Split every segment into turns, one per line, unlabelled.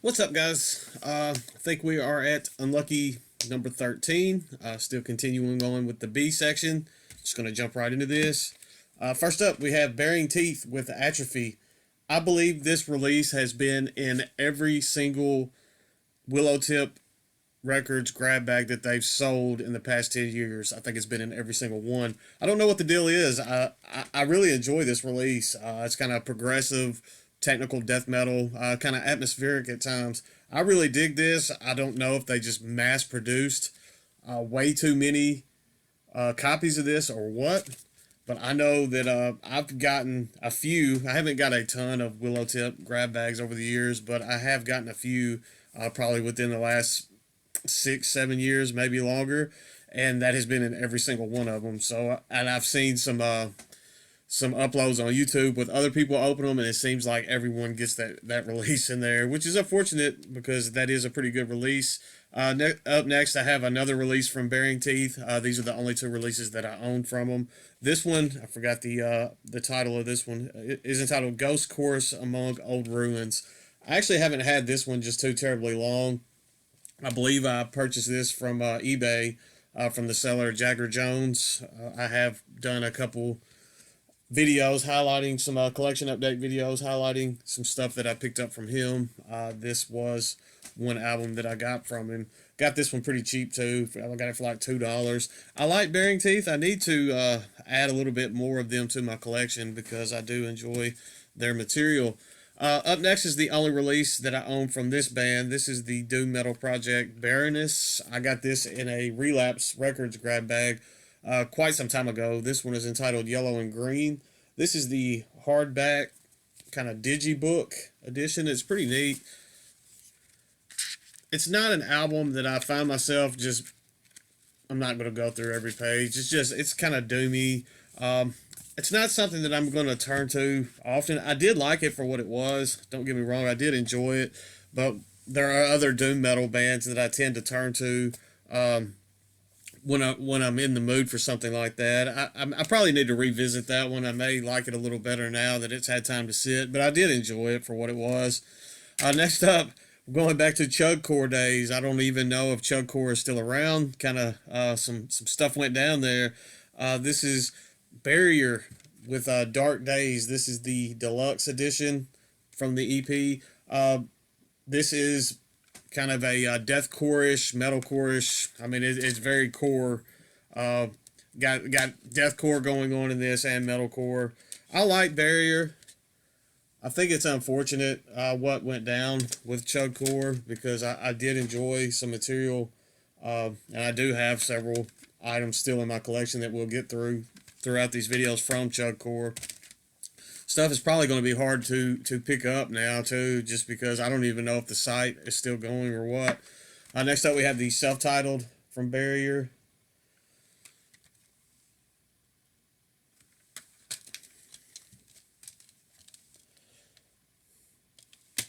What's up, guys? I think we are at unlucky number 13. Still continuing on with the B section. Just going to jump right into this. First up, we have Bearing Teeth with Atrophy. I believe this release has been in every single Willow Tip Records grab bag that they've sold in the past 10 years. I think it's been in every single one. I don't know what the deal is. I really enjoy this release. It's kind of progressive, technical death metal, kind of atmospheric at times. I really dig this. I don't know if they just mass produced way too many copies of this or what, but I know that I've gotten a few. I haven't got a ton of Willow Tip grab bags over the years, but I have gotten a few probably within the last 6, 7 years, maybe longer, and that has been in every single one of them. So, and I've seen some uploads on YouTube with other people open them, and it seems like everyone gets that release in there, which is unfortunate because that is a pretty good release. Up next, I have another release from Bearing Teeth. These are the only two releases that I own from them. This one, I forgot the title of this one. It is entitled "Ghost Chorus Among Old Ruins." I actually haven't had this one just too terribly long. I believe I purchased this from eBay from the seller Jagger Jones. I have done a couple videos highlighting some collection update videos highlighting some stuff that I picked up from him. This was one album that I got from him. Got this one pretty cheap too. I got it for like $2. I like Bearing Teeth. I need to add a little bit more of them to my collection because I do enjoy their material. Up next is the only release that I own from this band. This is the doom metal project Baroness. I got this in a Relapse Records grab bag quite some time ago. This one is entitled Yellow and Green. This is the hardback kind of digibook edition. It's pretty neat. It's not an album that I find myself just. I'm not going to go through every page. It's kind of doomy. It's not something that I'm going to turn to often. I did like it for what it was. Don't get me wrong, I did enjoy it, but there are other doom metal bands that I tend to turn to when I'm in the mood for something like that. I probably need to revisit that one. I may like it a little better now that it's had time to sit, but I did enjoy it for what it was. Next up, going back to Chugcore days. I don't even know if Chugcore is still around. Kind of some stuff went down there. This is Barrier with Dark Days. This is the deluxe edition from the EP. This is kind of a deathcore-ish, metalcore-ish. I mean, it's very core. Uh, got deathcore going on in this and metalcore. I like Barrier. I think it's unfortunate what went down with Chugcore because I did enjoy some material, and I do have several items still in my collection that we'll get throughout these videos from Chugcore. Stuff is probably going to be hard to pick up now too, just because I don't even know if the site is still going or what. Next up, we have the self-titled from Barrier.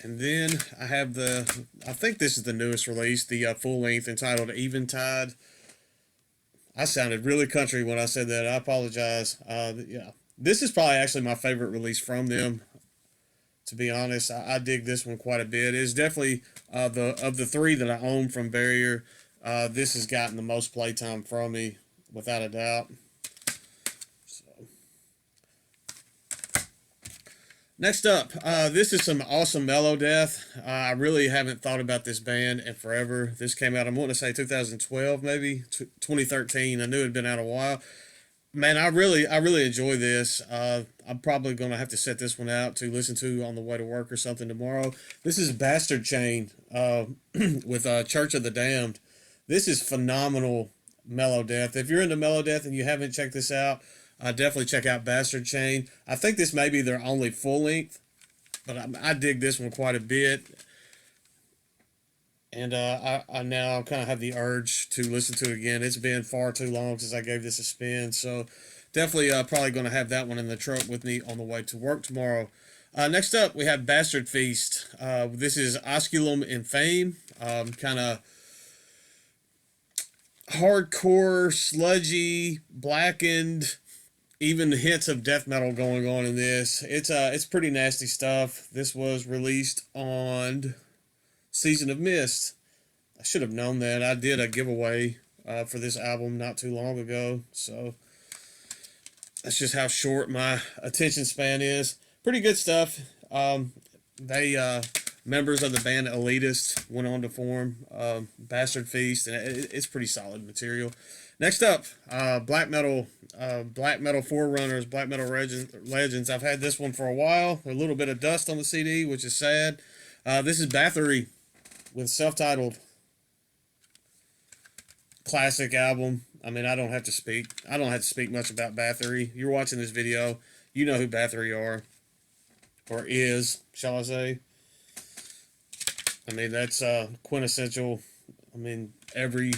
And then I have I think this is the newest release, the full length entitled Eventide. I sounded really country when I said that. I apologize. Yeah, this is probably actually my favorite release from them. To be honest, I dig this one quite a bit. It's definitely the of the three that I own from Barrier. This has gotten the most playtime from me, without a doubt. So, next up, this is some awesome mellow death. I really haven't thought about this band in forever. This came out, I'm wanting to say 2012, maybe 2013. I knew it had been out a while. Man, I really enjoy this. I'm probably gonna have to set this one out to listen to on the way to work or something tomorrow. This is Bastard Chain with Church of the Damned. This is phenomenal mellow death. If you're into mellow death and you haven't checked this out, definitely check out Bastard Chain. I think this may be their only full length, but I dig this one quite a bit. And I now kind of have the urge to listen to it again. It's been far too long since I gave this a spin, so definitely probably going to have that one in the truck with me on the way to work tomorrow. Next up, we have Bastard Feast. This is Osculum Infame, kind of hardcore, sludgy, blackened, even hints of death metal going on in this. It's pretty nasty stuff. This was released on Season of Mist. I should have known that. I did a giveaway for this album not too long ago, so that's just how short my attention span is. Pretty good stuff. They members of the band Elitist went on to form Bastard Feast, and it's pretty solid material. Next up, black metal forerunners, black metal legends. I've had this one for a while. A little bit of dust on the CD, which is sad. This is Bathory with self-titled classic album. I mean, I don't have to speak much about Bathory. You're watching this video, you know who Bathory are, or is, shall I say. I mean, that's quintessential. I mean, every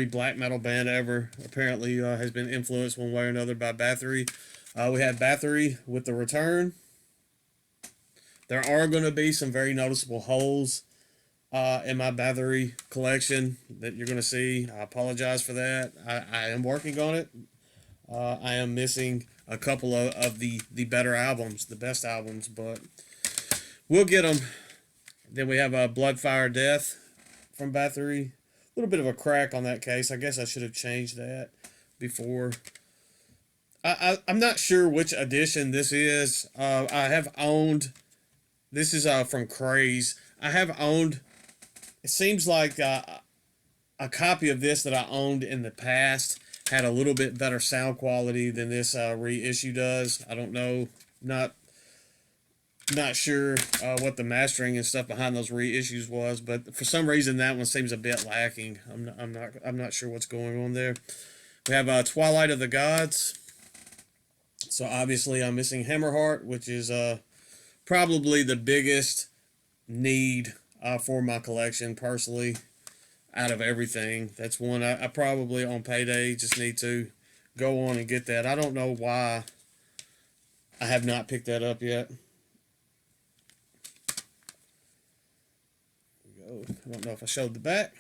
black metal band ever apparently has been influenced one way or another by Bathory. We have Bathory with The Return. There are going to be some very noticeable holes in my Bathory collection that you're going to see. I apologize for that. I am working on it. I am missing a couple of the better albums, the best albums, but we'll get them. Then we have Blood, Fire, Death from Bathory. A little bit of a crack on that case. I guess I should have changed that before. I'm not sure which edition this is. I have owned. This is from Craze. I have owned. It seems like a copy of this that I owned in the past had a little bit better sound quality than this reissue does. I don't know. Not sure what the mastering and stuff behind those reissues was, but for some reason that one seems a bit lacking. I'm not sure what's going on there. We have Twilight of the Gods. So obviously I'm missing Hammerheart, which is probably the biggest need for my collection personally out of everything. That's one I probably on payday just need to go on and get that. I don't know why I have not picked that up yet. I don't know if I showed the back.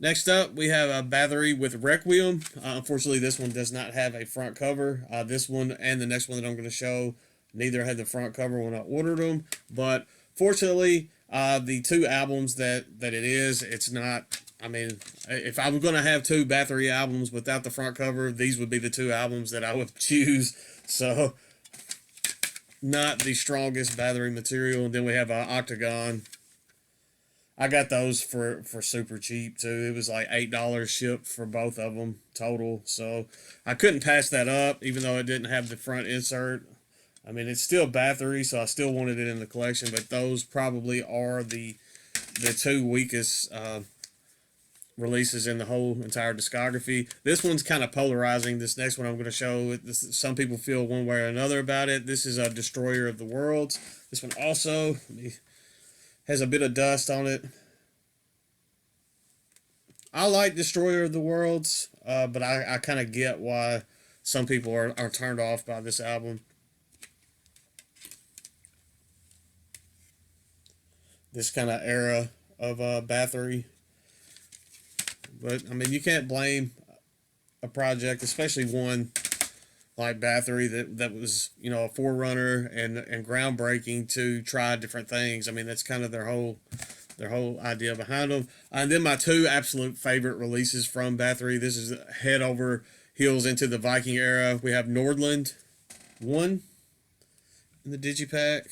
Next up, we have Bathory with Requiem. Unfortunately, this one does not have a front cover. This one and the next one that I'm going to show, neither had the front cover when I ordered them. But fortunately, the two albums that it is, it's not. I mean, if I was going to have two Bathory albums without the front cover, these would be the two albums that I would choose. So, not the strongest Bathory material. And then we have Octagon. I got those for super cheap too. It was like $8 shipped for both of them total. So I couldn't pass that up, even though it didn't have the front insert. I mean, it's still Bathory, so I still wanted it in the collection. But those probably are the two weakest releases in the whole entire discography. This one's kind of polarizing. This next one I'm going to show, some people feel one way or another about it. This is a Destroyer of the Worlds. This one also has a bit of dust on it. I like Destroyer of the Worlds, but I kind of get why some people are turned off by this album. This kind of era of Bathory. But, I mean, you can't blame a project, especially one like Bathory that was, you know, a forerunner and groundbreaking to try different things. I mean, that's kind of their whole idea behind them. And then my two absolute favorite releases from Bathory. This is head over heels into the Viking era. We have Nordland 1 in the digipack.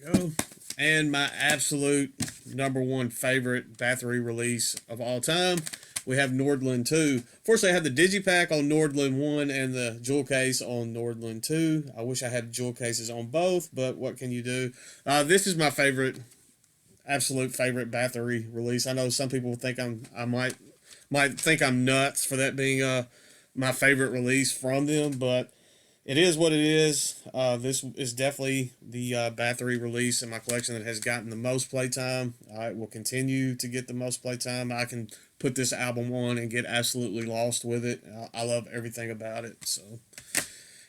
There we go. And my absolute #1 favorite Bathory release of all time, we have Nordland 2. Fortunately, I have the digipack on Nordland 1 and the jewel case on Nordland 2. I wish I had jewel cases on both, but what can you do? This is my absolute favorite Bathory release. I know some people think I might think I'm nuts for that being my favorite release from them, but it is what it is. This is definitely the Bathory release in my collection that has gotten the most playtime. It will continue to get the most playtime. I can put this album on and get absolutely lost with it. I love everything about it. So,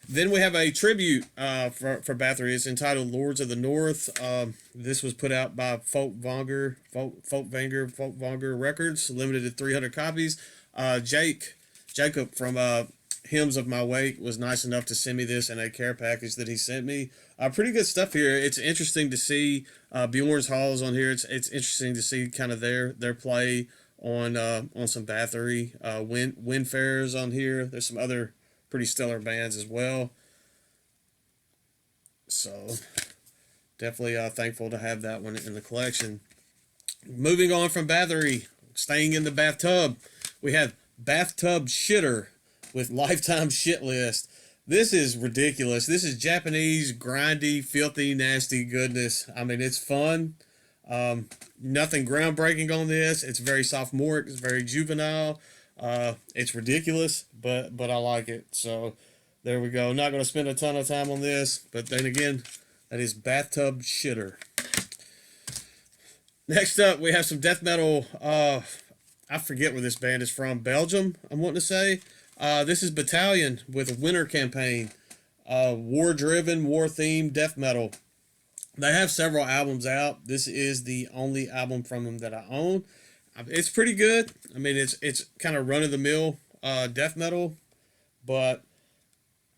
then we have a tribute for Bathory. It's entitled "Lords of the North." This was put out by Folkvanger Records, limited to 300 copies. Jake Jacob from Hymns of My Wake was nice enough to send me this in a care package that he sent me. Pretty good stuff here. It's interesting to see Bjorn's Halls on here. It's interesting to see kind of their play on some Bathory. Windfarers on here. There's some other pretty stellar bands as well. So definitely thankful to have that one in the collection. Moving on from Bathory, staying in the bathtub, we have Bathtub Shitter with Lifetime Shit List. This is ridiculous. This is Japanese, grindy, filthy, nasty goodness. I mean, it's fun. Nothing groundbreaking on this. It's very sophomoric. It's very juvenile. It's ridiculous, but I like it. So there we go. Not going to spend a ton of time on this, but then again, that is Bathtub Shitter. Next up, we have some death metal. I forget where this band is from. Belgium, I'm wanting to say. This is Battalion with a Winter Campaign. War-driven, war-themed death metal. They have several albums out. This is the only album from them that I own. It's pretty good. I mean, it's kind of run-of-the-mill death metal, but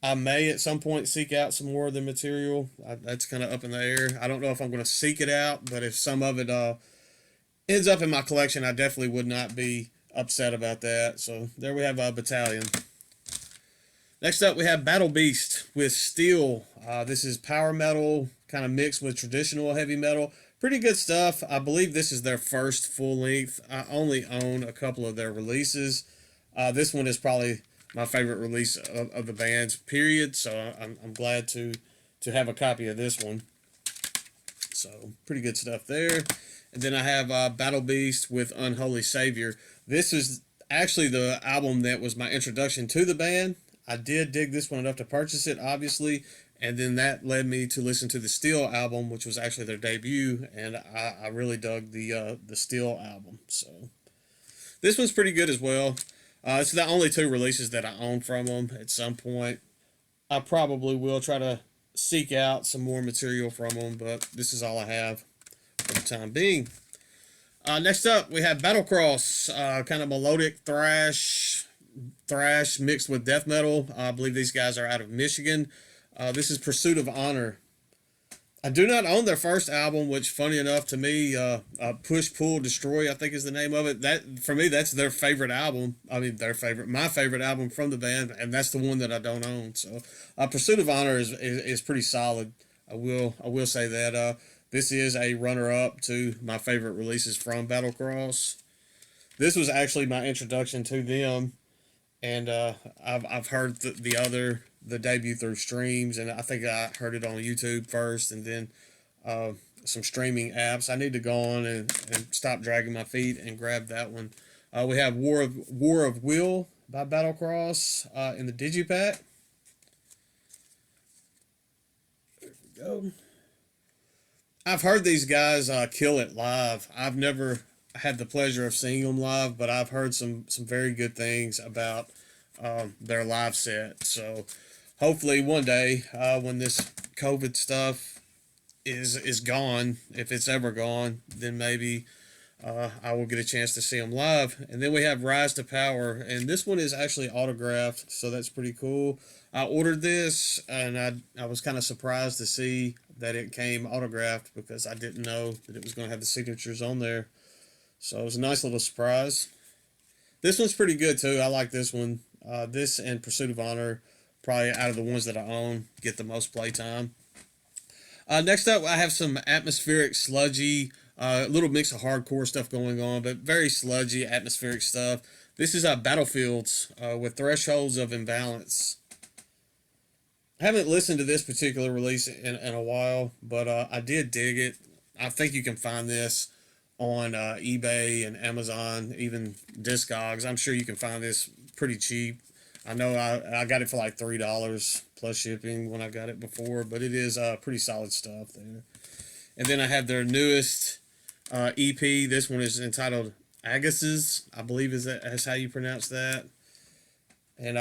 I may at some point seek out some more of the material. That's kind of up in the air. I don't know if I'm going to seek it out, but if some of it ends up in my collection, I definitely would not be upset about that. So there we have Battalion. Next up, we have Battle Beast with Steel. This is power metal, kind of mixed with traditional heavy metal. Pretty good stuff. I believe this is their first full length. I only own a couple of their releases. This one is probably my favorite release of the band's period. So I'm glad to have a copy of this one. So pretty good stuff there. And then I have Battle Beast with Unholy Savior. This is actually the album that was my introduction to the band. I did dig this one enough to purchase it, obviously, and then that led me to listen to the Steel album, which was actually their debut, and I really dug the Steel album. So this one's pretty good as well. It's the only two releases that I own from them. At some point, I probably will try to seek out some more material from them, but this is all I have for the time being. Next up, we have Battlecross, kind of melodic thrash mixed with death metal. I believe these guys are out of Michigan. This is Pursuit of Honor. I do not own their first album, which, funny enough to me, Push, Pull, Destroy, I think is the name of it. That, for me, that's their favorite album. I mean, my favorite album from the band, and that's the one that I don't own. So, Pursuit of Honor is pretty solid. I will say that. This is a runner-up to my favorite releases from Battlecross. This was actually my introduction to them, and I've heard the debut through streams, and I think I heard it on YouTube first, and then some streaming apps. I need to go on and stop dragging my feet and grab that one. We have War of Will by Battlecross in the Digipack. There we go. I've heard these guys kill it live. I've never had the pleasure of seeing them live, but I've heard some very good things about their live set. So hopefully one day when this COVID stuff is gone, if it's ever gone, then maybe I will get a chance to see them live. And then we have Rise to Power, and this one is actually autographed, so that's pretty cool. I ordered this, and I was kind of surprised to see that it came autographed because I didn't know that it was going to have the signatures on there. So it was a nice little surprise. This one's pretty good too. I like this one. This and Pursuit of Honor, probably out of the ones that I own, get the most playtime. Next up, I have some atmospheric, sludgy, little mix of hardcore stuff going on, but very sludgy, atmospheric stuff. This is Battlefields with Thresholds of Imbalance. I haven't listened to this particular release in a while, but I did dig it. I think you can find this on eBay and Amazon, even Discogs. I'm sure you can find this pretty cheap. I know I got it for like $3 plus shipping when I got it before, but it is pretty solid stuff there. And then I have their newest EP. This one is entitled Agassiz, I believe that's how you pronounce that. And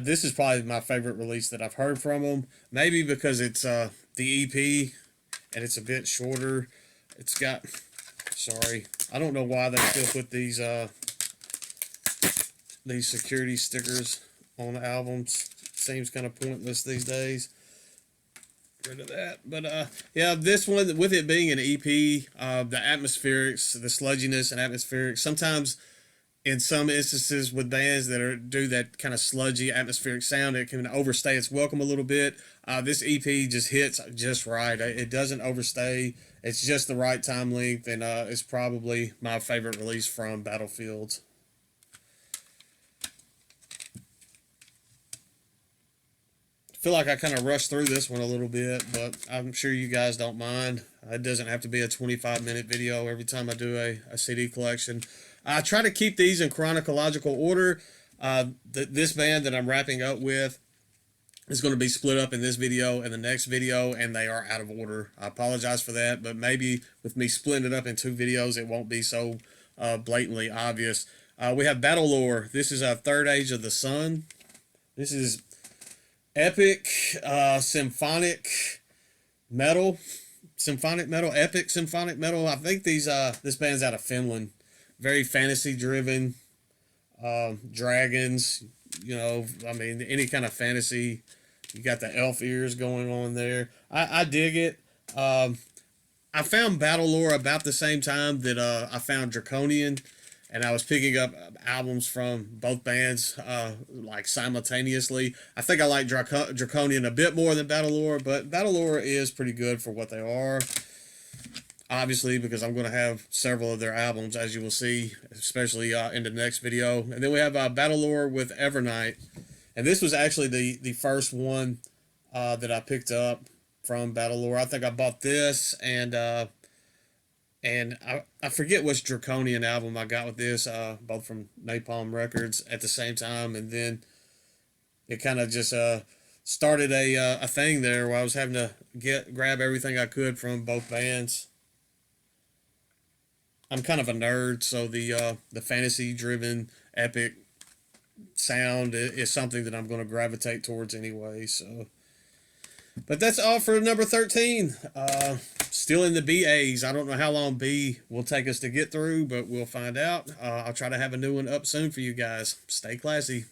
this is probably my favorite release that I've heard from them. Maybe because it's the EP and it's a bit shorter. It's got, sorry, I don't know why they still put these these security stickers on albums. Seems kind of pointless these days. Get rid of that. But yeah, this one, with it being an EP, the atmospherics, the sludginess and atmospherics, sometimes in some instances with bands that do that kind of sludgy atmospheric sound, it can overstay its welcome a little bit. This EP just hits just right. It doesn't overstay. It's just the right time length, and it's probably my favorite release from Battlefields. I feel like I kind of rushed through this one a little bit, but I'm sure you guys don't mind. It doesn't have to be a 25-minute video every time I do a CD collection. I try to keep these in chronological order. This band that I'm wrapping up with is going to be split up in this video and the next video, and they are out of order. I apologize for that, but maybe with me splitting it up in 2 videos, it won't be so blatantly obvious. We have Battle Lore. This is Third Age of the Sun. This is epic symphonic metal. Epic symphonic metal. I think this band's out of Finland. Very fantasy driven. Dragons, you know, I mean, any kind of fantasy. You got the elf ears going on there. I dig it. I found Battle Lore about the same time that I found Draconian, and I was picking up albums from both bands like simultaneously. I think I like Draconian a bit more than Battle Lore, but Battle Lore is pretty good for what they are. Obviously, because I'm going to have several of their albums, as you will see, especially in the next video. And then we have Battle Lore with Evernight. And this was actually the first one that I picked up from Battle Lore. I think I bought this, and I forget which Draconian album I got with this, both from Napalm Records at the same time. And then it kind of just started a thing there where I was having to grab everything I could from both bands. I'm kind of a nerd, so the fantasy-driven, epic sound is something that I'm going to gravitate towards anyway. So, but that's all for number 13. Still in the BAs. I don't know how long B will take us to get through, but we'll find out. I'll try to have a new one up soon for you guys. Stay classy.